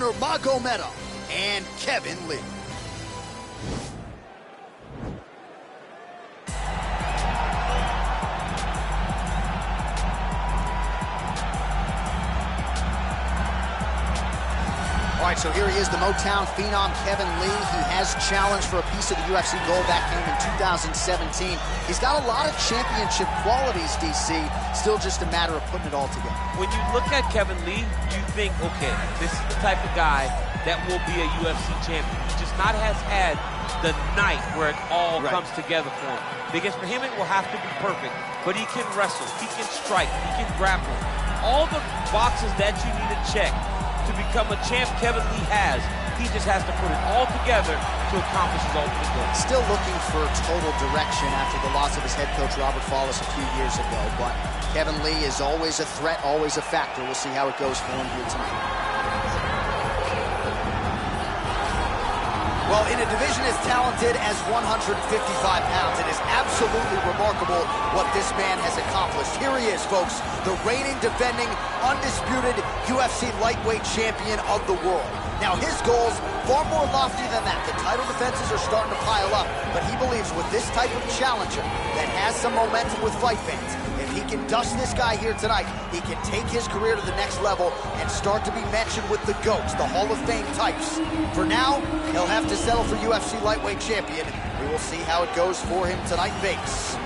Nurmagomedov and Kevin Lee. All right, so here he is, the Motown phenom, Kevin Lee. He has challenged for a piece of the UFC gold back home in 2017. He's got a lot of championship qualities, DC. Still just a matter of putting it all together. When you look at Kevin Lee, you think, okay, this is the type of guy that will be a UFC champion. He just not has had the night where it all comes together for him. Because for him, it will have to be perfect. But he can wrestle, he can strike, he can grapple. All the boxes that you need to check to become a champ Kevin Lee has. He just has to put it all together to accomplish his ultimate goal. Still looking for total direction after the loss of his head coach, Robert Follis, a few years ago. But Kevin Lee is always a threat, always a factor. We'll see how it goes for him here tonight. Well, in a division as talented as 155 pounds, it is absolutely remarkable what this man has accomplished. Here he is, folks, the reigning, defending, undisputed UFC lightweight champion of the world. Now, his goals, far more lofty than that. The title defenses are starting to pile up, but he believes with this type of challenger that has some momentum with fight fans, if he can dust this guy here tonight, he can take his career to the next level and start to be mentioned with the GOATs, the Hall of Fame types. For now, he'll have to settle for UFC lightweight champion. We will see how it goes for him tonight in Vegas.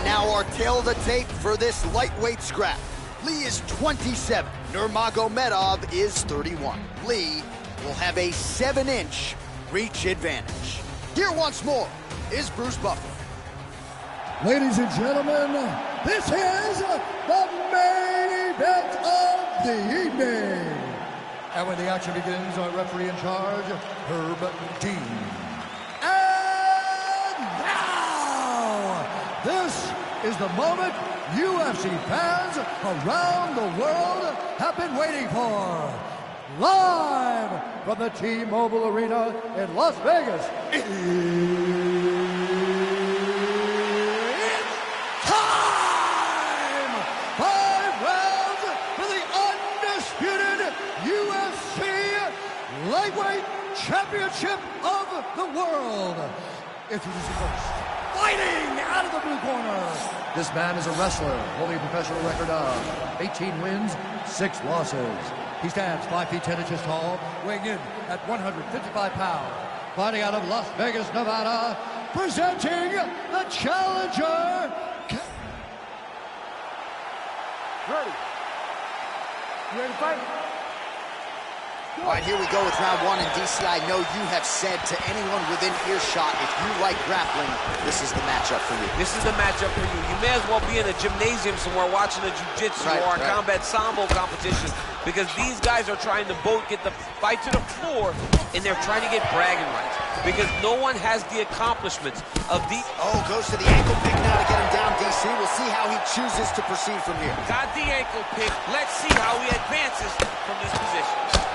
Now our tail of the tape for this lightweight scrap. Lee is 27, Nurmagomedov is 31. Lee will have a 7-inch reach advantage. Here once more is Bruce Buffer. Ladies and gentlemen, this is the main event of the evening. And when the action begins, our referee in charge, Herb Dean. And now, this is the moment UFC fans around the world have been waiting for. Live from the T-Mobile Arena in Las Vegas. It's time! 5 rounds for the undisputed UFC Lightweight Championship of the World. Introducing first, fighting out of the blue corner. This man is a wrestler holding a professional record of 18 wins, 6 losses. He stands 5 feet 10 inches tall, weighing in at 155 pounds. Fighting out of Las Vegas, Nevada, presenting the challenger. Ready. You ready to fight? All right, here we go with round 1, and DC, I know you have said to anyone within earshot, if you like grappling, this is the matchup for you. This is the matchup for you. You may as well be in a gymnasium somewhere watching a jiu-jitsu or a combat sambo competition, because these guys are trying to both get the fight to the floor, and they're trying to get bragging rights, because no one has the accomplishments of the... Oh, goes to the ankle pick now to get him down, DC. We'll see how he chooses to proceed from here. Got the ankle pick. Let's see how he advances from this position.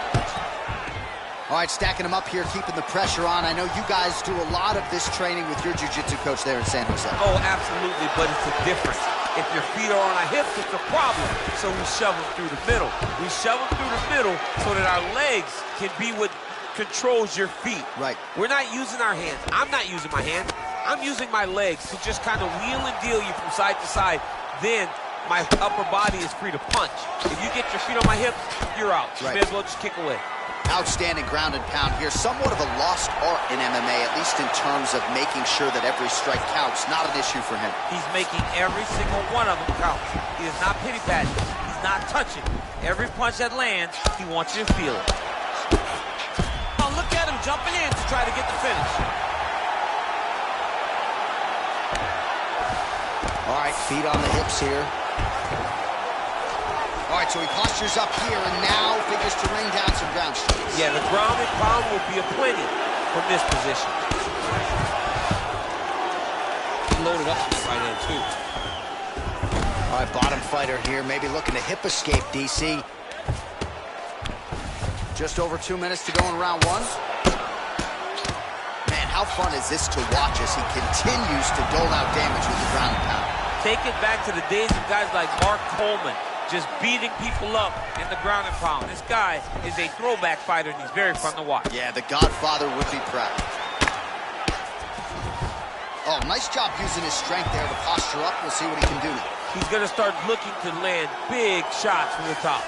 All right, stacking him up here, keeping the pressure on. I know you guys do a lot of this training with your jiu-jitsu coach there in San Jose. Oh, absolutely, but it's a difference. If your feet are on our hips, it's a problem. So we shove them through the middle. We shove them through the middle so that our legs can be what controls your feet. Right. We're not using our hands. I'm not using my hands. I'm using my legs to just kind of wheel and deal you from side to side. Then my upper body is free to punch. If you get your feet on my hips, you're out. You may as well just kick away. Outstanding ground and pound here. Somewhat of a lost art in MMA, at least in terms of making sure that every strike counts. Not an issue for him. He's making every single one of them count. He is not pity-patting. He's not touching. Every punch that lands, he wants you to feel it. Oh, look at him jumping in to try to get the finish. All right, feet on the hips here. All right, so he postures up here and now figures to rain down some ground strikes. Yeah, the ground and pound will be aplenty from this position. He loaded up with the right hand, too. All right, bottom fighter here, maybe looking to hip escape, DC. Just over 2 minutes to go in round one. Man, how fun is this to watch as he continues to dole out damage with the ground and pound? Take it back to the days of guys like Mark Coleman, just beating people up in the ground and pound. This guy is a throwback fighter, and he's very fun to watch. Yeah, the Godfather would be proud. Oh, nice job using his strength there to posture up. We'll see what he can do now. He's going to start looking to land big shots from the top.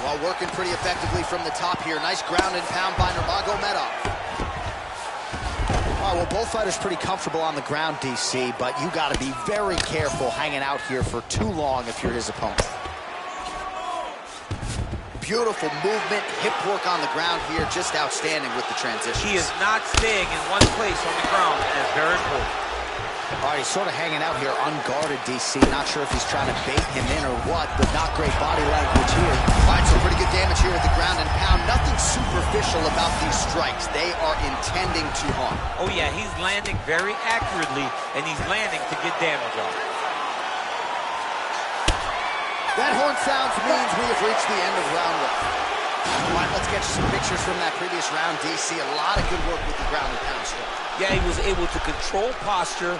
While working pretty effectively from the top here. Nice ground and pound by Nurmagomedov. All right, well, both fighters pretty comfortable on the ground, DC, but you got to be very careful hanging out here for too long if you're his opponent. Beautiful movement, hip work on the ground here, just outstanding with the transition. He is not staying in one place on the ground, and it's very important. All right, he's sort of hanging out here unguarded, DC. Not sure if he's trying to bait him in or what, but not great body language here. All right, so pretty good damage here with the ground and pound. Nothing superficial about these strikes. They are intending to harm. Oh, yeah, he's landing very accurately, and he's landing to get damage on. That horn sounds means we have reached the end of round one. All right, let's get you some pictures from that previous round, DC. A lot of good work with the ground and pound stuff. Yeah, he was able to control posture,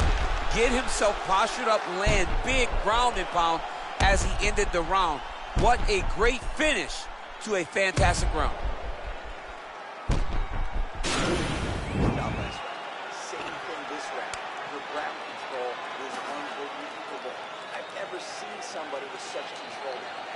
get himself postured up, land big ground and pound as he ended the round. What a great finish to a fantastic round. Same thing this round. Your ground control is unbelievable. I've never seen somebody with such control down there.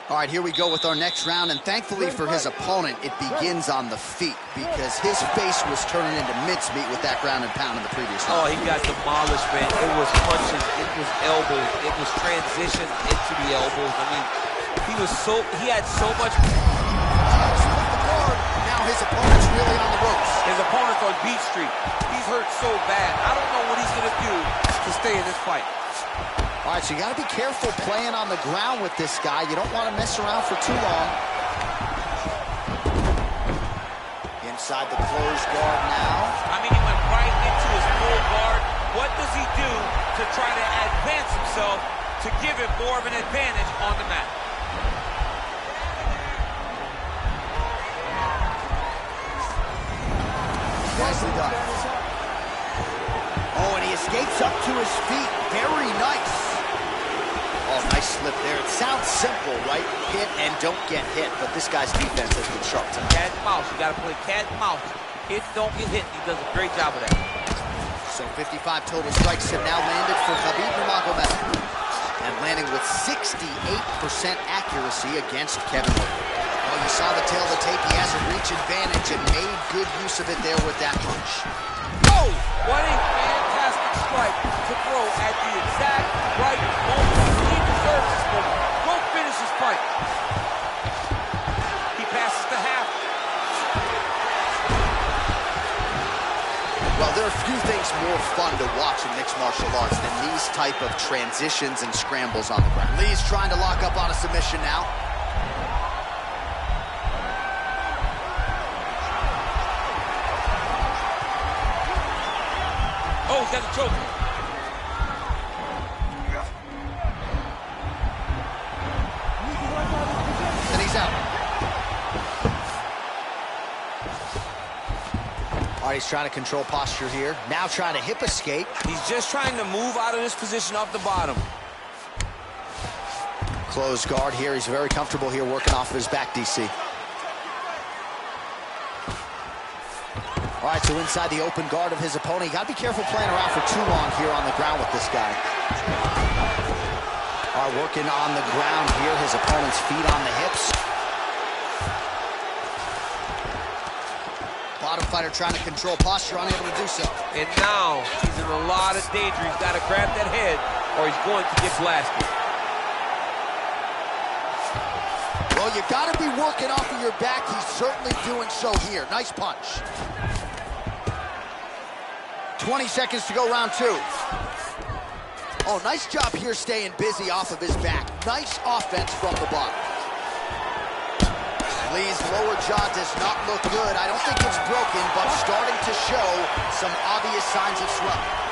All right, here we go with our next round, and thankfully for his opponent, it begins on the feet because his face was turning into mincemeat with that ground and pound in the previous round. Oh, he got demolished, man. It was punches, it was elbows, it was transition into the elbows. I mean, he had so much. Now his opponent's really on the ropes. His opponent's on Beat Street. He's hurt so bad. I don't know what he's going to do to stay in this fight. All right, so you got to be careful playing on the ground with this guy. You don't want to mess around for too long. Inside the closed guard now. I mean, he went right into his full guard. What does he do to try to advance himself to give him more of an advantage on the mat? Nicely done. Oh, and he escapes up to his feet. Very nice. Oh, nice slip there. It sounds simple, right? Hit and don't get hit, but this guy's defense has been sharp tonight. Cat and mouse. You got to play cat and mouse. Hit, don't get hit. He does a great job of that. So 55 total strikes have now landed for Khabib Nurmagomedov, and landing with 68% accuracy against Kevin Lee. Well, you saw the tail of the tape. He has a reach advantage and made good use of it there with that punch. Oh, what a fantastic strike to throw at the exact right moment. He deserves this moment. Go finish his fight. He passes to half. Well, there are few things more fun to watch in mixed martial arts than these type of transitions and scrambles on the ground. Lee's trying to lock up on a submission now. Oh, he's got the choke. And he's out. All right, he's trying to control posture here. Now trying to hip escape. He's just trying to move out of this position off the bottom. Closed guard here. He's very comfortable here working off of his back, DC. All right, so inside the open guard of his opponent. You got to be careful playing around for too long here on the ground with this guy. All right, working on the ground here. His opponent's feet on the hips. Bottom fighter trying to control posture, unable to do so. And now he's in a lot of danger. He's got to grab that head or he's going to get blasted. Well, you got to be working off of your back. He's certainly doing so here. Nice punch. 20 seconds to go, round two. Oh, nice job here staying busy off of his back. Nice offense from the bottom. Lee's lower jaw does not look good. I don't think it's broken, but starting to show some obvious signs of swelling.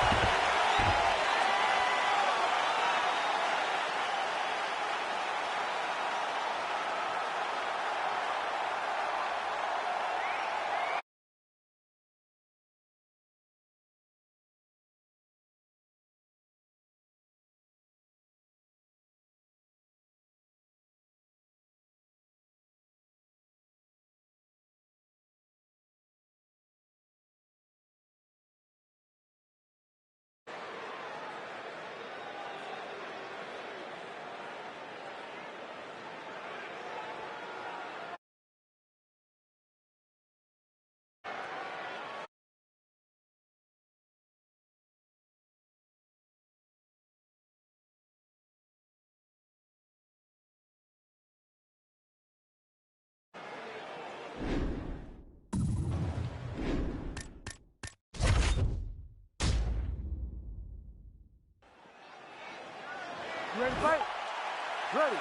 Ready.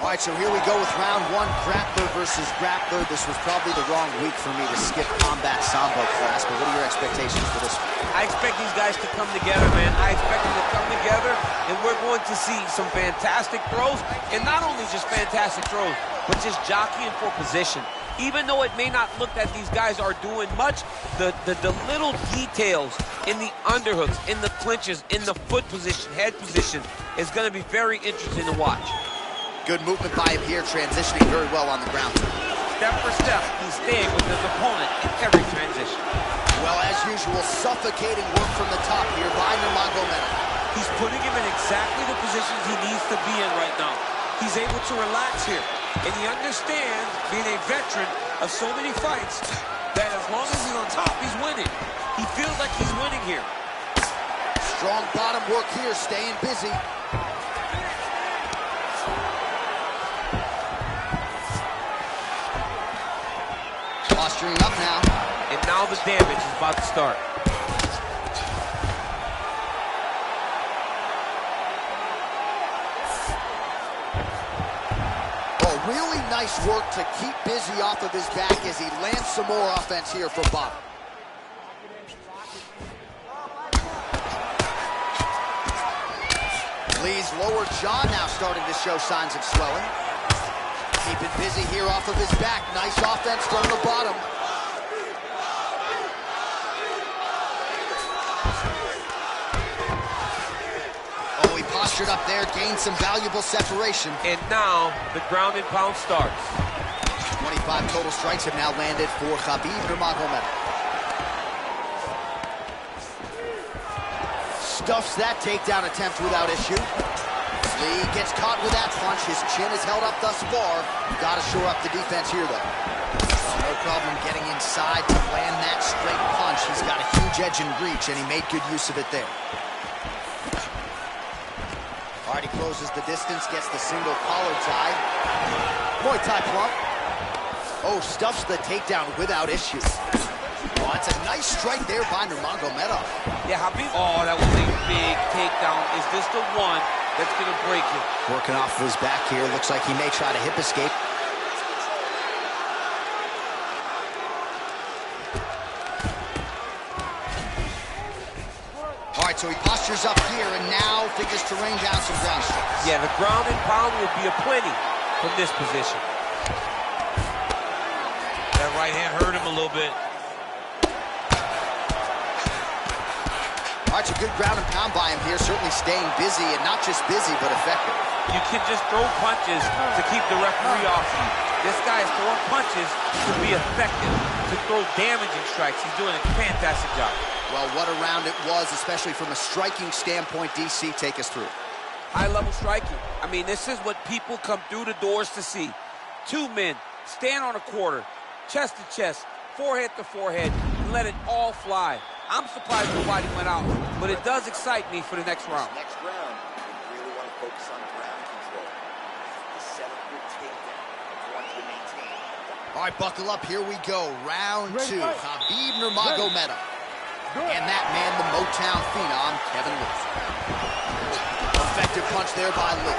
All right, so here we go with round one, grappler versus grappler. This was probably the wrong week for me to skip combat sambo class, but what are your expectations for this one? I expect these guys to come together, man. I expect them to come together, and we're going to see some fantastic throws, and not only just fantastic throws, but just jockeying for position. Even though it may not look that these guys are doing much, the little details in the underhooks, in the clinches, in the foot position, head position, is going to be very interesting to watch. Good movement by him here, transitioning very well on the ground. Step for step, he's staying with his opponent in every transition. Well, as usual, suffocating work from the top here by Nurmagomedov. He's putting him in exactly the positions he needs to be in right now. He's able to relax here, and he understands, being a veteran of so many fights, that as long as he's on top, he's winning. He feels like he's winning here. Strong bottom work here, staying busy. Posturing up now. And now the damage is about to start. Oh, really nice work to keep busy off of his back as he lands some more offense here from bottom. Lee's lower jaw now starting to show signs of swelling. Keeping busy here off of his back. Nice offense from the bottom. Oh, he postured up there, gained some valuable separation. And now the ground and pound starts. 25 total strikes have now landed for Khabib Nurmagomedov. Stuffs that takedown attempt without issue. Lee gets caught with that punch. His chin is held up thus far. Got to shore up the defense here, though. No problem getting inside to land that straight punch. He's got a huge edge and reach, and he made good use of it there. All right, he closes the distance, gets the single collar tie. Muay Thai plump. Oh, stuffs the takedown without issue. Oh, that's a nice strike there by Nurmagomedov. Yeah, Khabib. Oh, that was a big takedown. Is this the one that's going to break him? Working off of his back here. Looks like he may try to hip escape. All right, so he postures up here and now figures to rain down some ground strikes. Yeah, the ground and pound will be aplenty from this position. That right hand hurt him a little bit. All right, so good ground and pound by him here, certainly staying busy, and not just busy, but effective. You can just throw punches to keep the referee off you. This guy is throwing punches to be effective, to throw damaging strikes. He's doing a fantastic job. Well, what a round it was, especially from a striking standpoint. DC, take us through. High-level striking. I mean, this is what people come through the doors to see. Two men stand on a quarter, chest to chest, forehead to forehead, and let it all fly. I'm surprised nobody went out, but it does excite me for the next round. Next round, we really want to focus on ground control. The set up your takedown. You want you to maintain. All right, buckle up. Here we go. Round two. Khabib Nurmagomedov. And that man, the Motown phenom, Kevin Lee. Effective punch there by Lee.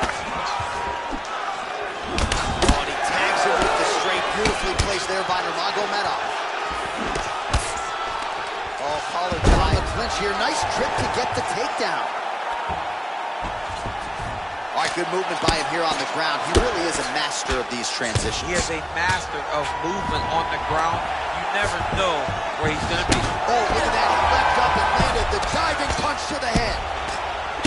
Oh, and he tags him with the straight. Beautifully placed there by Nurmagomedov. Oh, collar tie. The clinch here. Nice trip to get the takedown. All right, good movement by him here on the ground. He really is a master of these transitions. He is a master of movement on the ground. You never know where he's going to be. Oh, look at that. He leapt up and landed the diving punch to the head.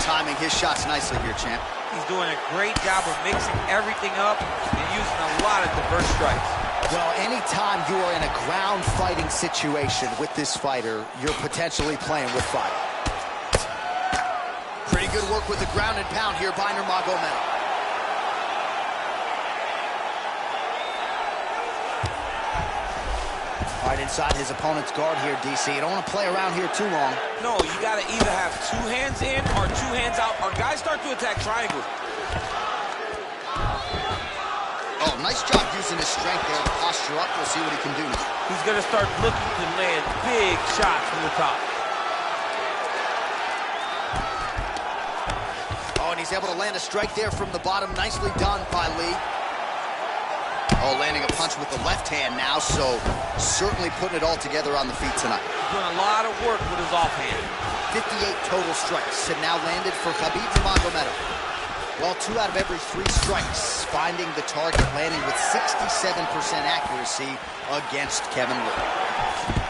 Timing his shots nicely here, champ. He's doing a great job of mixing everything up and using a lot of diverse strikes. Well, anytime you are in a ground fighting situation with this fighter, you're potentially playing with fire. Pretty good work with the ground and pound here by Nurmagomedov. All right, inside his opponent's guard here, DC. You don't want to play around here too long. No, you got to either have two hands in or two hands out, or guys start to attack triangles. Oh, nice job using his strength there to posture up. We'll see what he can do now. He's going to start looking to land big shots from the top. Oh, and he's He's able to land a strike there from the bottom. Nicely done by Lee. Oh, landing a punch with the left hand now, so certainly putting it all together on the feet tonight. Doing a lot of work with his offhand. 58 total strikes have now landed for Khabib Nurmagomedov. Well, 2 out of every 3 strikes finding the target, landing with 67% accuracy against Kevin Lee.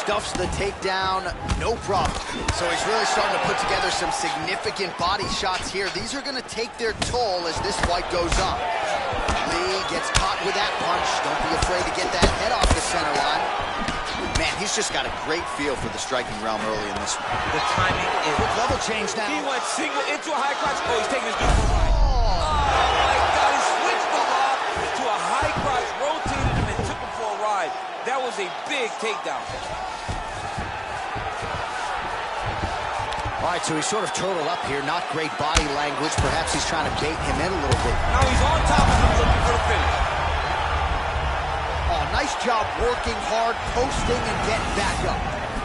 Stuffs the takedown, no problem. So he's really starting to put together some significant body shots here. These are going to take their toll as this fight goes on. Lee gets caught with that punch. Don't be afraid to get that head off the center line. Man, he's just got a great feel for the striking realm early in this one. The timing is... Quick level change now. He went single into a high crotch. Oh, he's taking his dude for a ride. Oh, my God. He switched the lock to a high crotch, rotated him, and took him for a ride. That was a big takedown. All right, so he's sort of turtled up here. Not great body language. Perhaps he's trying to bait him in a little bit. Now he's on top of him looking for the finish. Oh, nice job working hard, posting, and getting back up.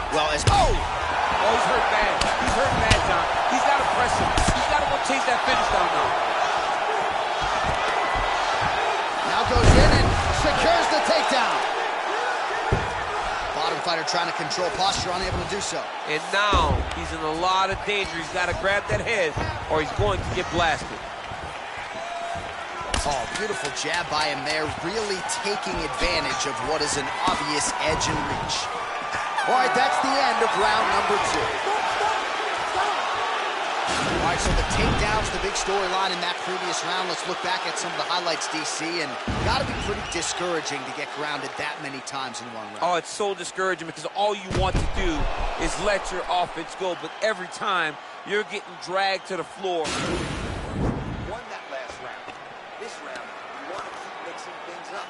Well, as... Oh, he's hurt bad. He's hurt bad, John. He's got to press him. He's got to go chase that finish down now. Now goes in and secures the takedown. Bottom fighter trying to control posture, unable to do so. And now he's in a lot of danger. He's got to grab that head or he's going to get blasted. Oh, beautiful jab by him there, really taking advantage of what is an obvious edge and reach. All right, that's the end of round number 2. All right, so the takedown's the big storyline in that previous round. Let's look back at some of the highlights, DC, and got to be pretty discouraging to get grounded that many times in one round. Oh, it's so discouraging because all you want to do is let your offense go, but every time you're getting dragged to the floor. Won that last round. This round, you want to keep mixing things up.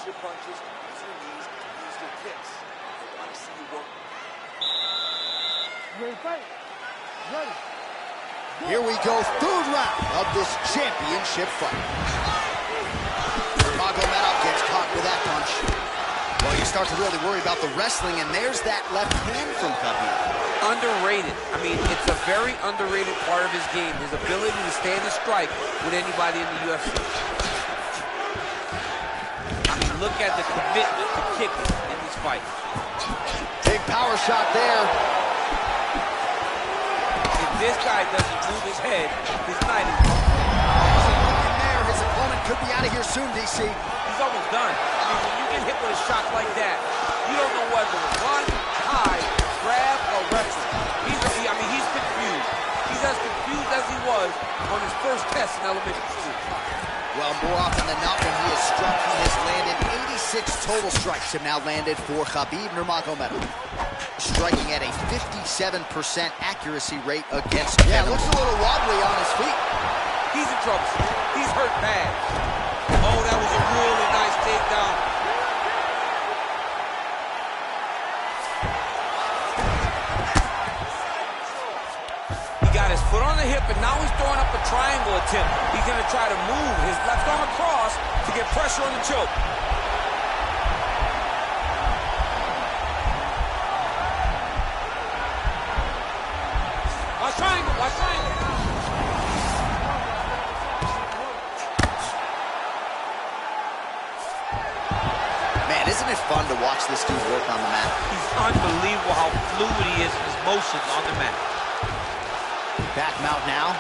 Use your punches, use your knees, use your kicks. I want to see you work. Ready to fight? Ready. Here we go, 3rd round of this championship fight. Nurmagomedov gets caught with that punch. Well, you start to really worry about the wrestling, and there's that left hand from Khabib. Underrated. I mean, it's a very underrated part of his game, his ability to stand and strike with anybody in the UFC. I mean, look at the commitment to kicking in this fight. Big power shot there. This guy doesn't move his head, his night is Looking there, his opponent could be out of here soon, DC. He's almost done. I mean, when you get hit with a shot like that, you don't know whether to run, hide, grab, or wrestle. He's confused. He's as confused as he was on his first test in elementary school. Well, more often than not, when he has struck, he has landed 86 total strikes have now landed for Khabib Nurmagomedov. Striking at a 57% accuracy rate against Kevin. Yeah, looks a little wobbly on his feet. He's in trouble. He's hurt bad. Oh, that was a really nice takedown. He got his foot on the hip, and now he's throwing up a triangle attempt. He's going to try to move his left arm across to get pressure on the choke. Watch triangle, watch triangle. Man, isn't it fun to watch this dude work on the mat? He's unbelievable how fluid he is in his motions on the mat. Back mount now.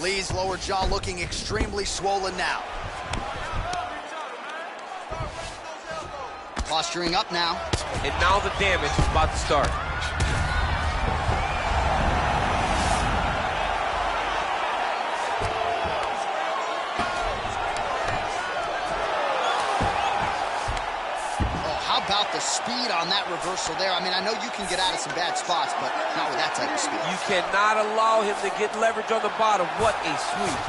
Lee's lower jaw looking extremely swollen now. Posturing up now. And now the damage is about to start. Oh, how about the speed on that reversal there? I mean, I know you can get out of some bad spots, but not with that type of speed. You cannot allow him to get leverage on the bottom. What a sweep.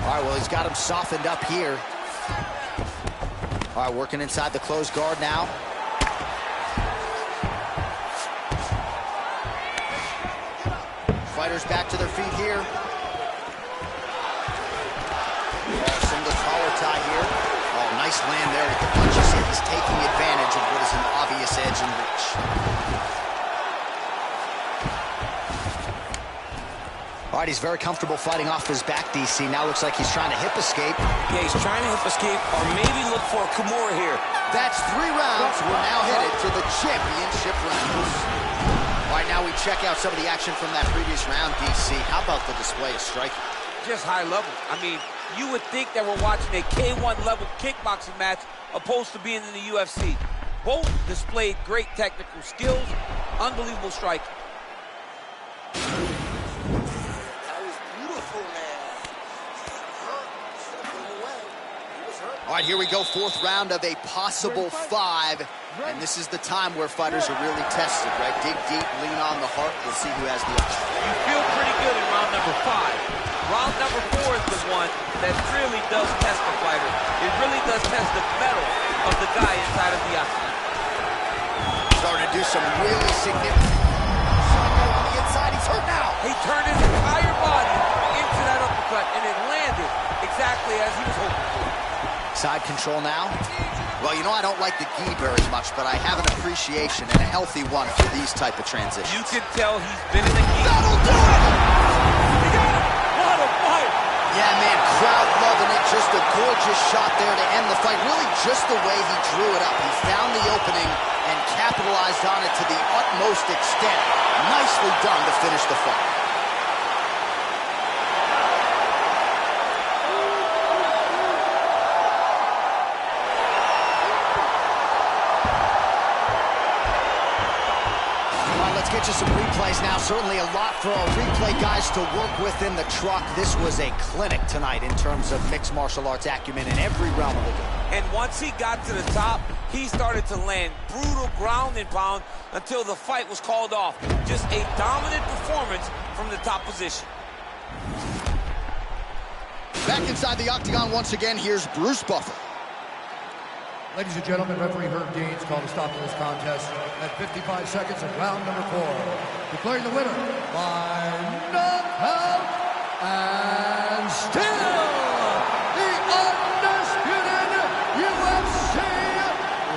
All right, well, he's got him softened up here. All right, working inside the closed guard now. Fighters back to their feet here. Some of the collar tie here. Oh, nice Nice land there with the punches. He's taking advantage of what is an obvious edge and reach. All right, he's very comfortable fighting off his back, DC. Now looks like he's trying to hip escape. Yeah, he's trying to hip escape or maybe look for a Kimura here. That's 3 rounds. We're now headed to the championship rounds. All right, now we check out some of the action from that previous round, DC. How about the display of striking? Just high level. I mean, you would think that we're watching a K1 level kickboxing match opposed to being in the UFC. Both displayed great technical skills, unbelievable striking. All right, here we go, 4th round of a possible 5. And this is the time where fighters are really tested, right? Dig deep, lean on the heart. We'll see who has the edge. You feel pretty good in round number 5. Round number 4 is the one that really does test the fighter. It really does test the mettle of the guy inside of the octagon. Starting to do some really significant on the inside. He's hurt now. He turned his entire body into that uppercut, and it landed exactly as he was hoping for. Side control now. Well, you know, I don't like the gi very much, but I have an appreciation and a healthy one for these type of transitions. You can tell he's been in the gi. That'll do it! He got him! What a fight! Yeah, man, crowd loving it. Just a gorgeous shot there to end the fight. Really just the way he drew it up. He found the opening and capitalized on it to the utmost extent. Nicely done to finish the fight. Let's get you some replays now. Certainly a lot for our replay guys to work with in the truck. This was a clinic tonight in terms of mixed martial arts acumen in every realm of the game. And once he got to the top, he started to land brutal ground and pound until the fight was called off. Just a dominant performance from the top position. Back inside the octagon once again, here's Bruce Buffer. Ladies and gentlemen, referee Herb Dean's called a stop to this contest at 55 seconds of round number 4. Declaring the winner by knockout and still the undisputed UFC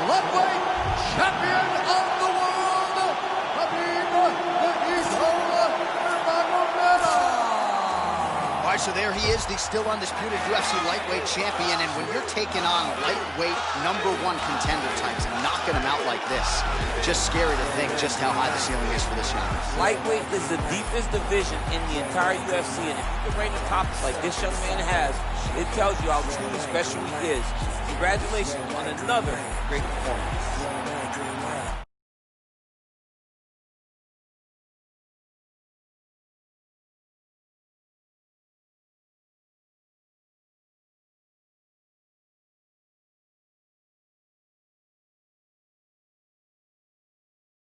lightweight champion of the world, Khabib the Eagle Nurmagomedov. All right, so there he is, the still undisputed UFC lightweight champion, and when you're taking on lightweight #1 contender types and knocking them out like this, just scary to think just how high the ceiling is for this young man. Lightweight is the deepest division in the entire UFC, and if you can reign the tops like this young man has, it tells you how truly special he is. Congratulations on another great performance.